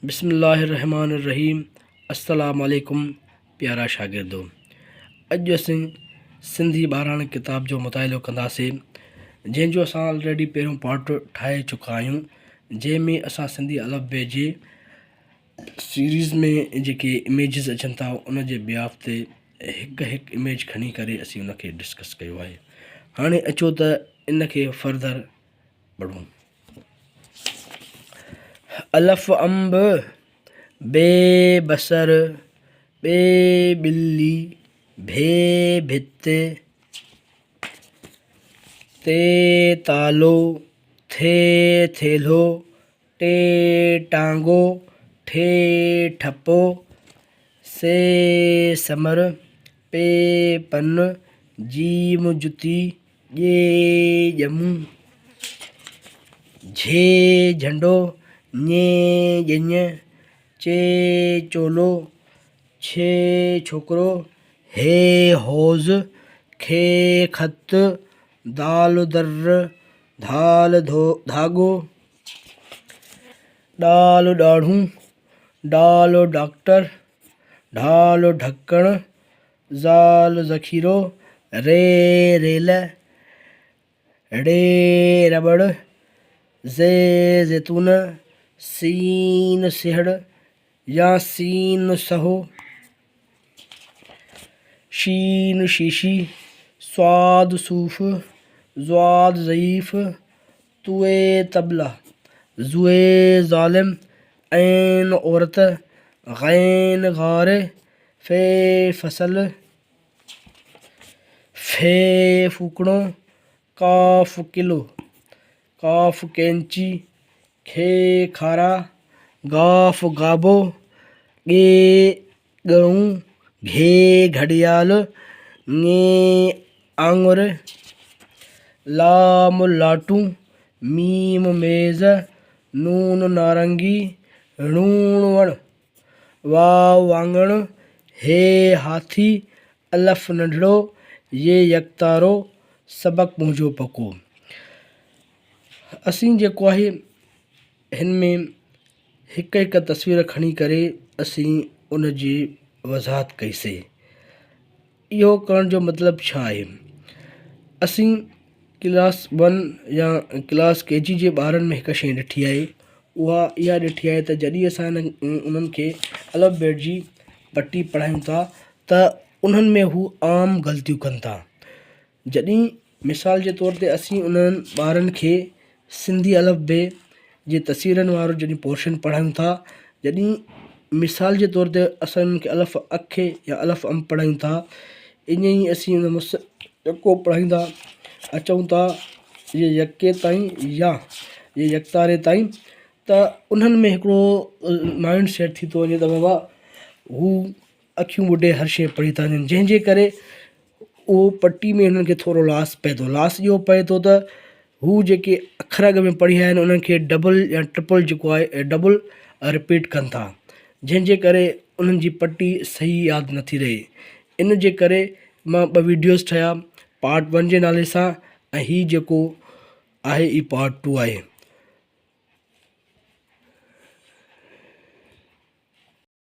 बिस्मिल्लाहिर्रहमानिर्रहीम। अस्सलाम वालेकुम प्यारा शागिर्दो। अॼु असीं सिंधी ॿाराणी किताब जो मुताइलो कंदासीं, जंहिंजो असां ऑलरेडी पहिरियों पार्ट ठाहे चुका आहियूं, जंहिंमें असां सिंधी अलफ़बे जे सीरीज़ में जेके इमेजिस अचनि था उन जे बिहाफ ते हिकु इमेज खणी करे असीं उनखे डिस्कस कयो आहे। हाणे अचो त इनखे फर्दर पढ़ूं। अलफ़ अंब, बे बसर, बे बिल्ली, भे भित, ते तालो, थे थेलो, टे टांगो, ठे ठप्पो, से समर, पे पन, जीम जुती, ये ॼमू, झे झंडो, ñe ॼञ, चे चोलो, छे छोकरो, हे हौज़, खे खत, दाल दर्र, धाल धागो, डाल ॾाढ़ूं, डाल डॉक्टर, ढाल ढक्कण, ज़ाल ज़ख़ीरो, रे रेल, रे रबड़, ज़े ज़ैतून, सीन सिहड़ या सीन सहो, शीन शीशी, स्वाद सूफ, ज़्वाद ज़ईफ़, तुए तबला, जुए ज़ालिम, ऐन औरत, गैन गारे, फे फसल, फे फूकणो, काफ किलो, काफ कैंची, खे खारा, गाफ गाबो, गे गऊं, घे घड़ियाल, ङे आंगुर, लाम लाटू, मीम मेज़, नून नारंगी, णूण वण, वाव वांगण, हे हाथी, अलफ नंढड़ो, ये यकतारो, सबक मुंहिंजो पको। असीं जेको आहे हिन में हिकु हिकु तस्वीर खणी करे असीं उन जी वज़ाहत कईसीं। इहो करण जो मतिलबु छा आहे? असीं क्लास 1 या क्लास KG जे ॿारनि में हिकु शइ ॾिठी आहे, उहा इहा ॾिठी आहे त जॾहिं असां उन्हनि खे अलफ़बेट जी पटी पढ़ायूं था त उन्हनि में हू आम ग़लतियूं कनि था। जॾहिं मिसाल जे तौर ते असीं उन्हनि ॿारनि खे सिंधी अलफ़बे जे तस्वीरनि वारो जॾहिं पोर्शन पढ़ायूं था, जॾहिं मिसाल जे तौर ते असां उन्हनि खे अलफ़ अखे या अलफ़ अंब पढ़ायूं था, ईअं ई असीं उन यको पढ़ाईंदा अचूं था ये यके ताईं या ये यकतारे ताईं, त उन्हनि में हिकिड़ो माइंड सेट थी थो वञे त बाबा हू अखियूं ॿुॾे हर शइ पढ़ी था वञनि, जंहिंजे करे उहो पटी में हुननि खे थोरो लॉस पए थो। लॉस इहो पए थो त हू जेके अखर अॻ में पढ़िया आहिनि उन्हनि खे डबल या ट्रिपल जेको आहे डबल रिपीट कनि था, जंहिंजे करे उन्हनि जी पटी सही यादि नथी रहे। इन जे करे मां 2 वीडियोस ठाहिया, पार्ट 1 जे नाले सां, ऐं हीउ जेको आहे ई पार्ट 2 आहे।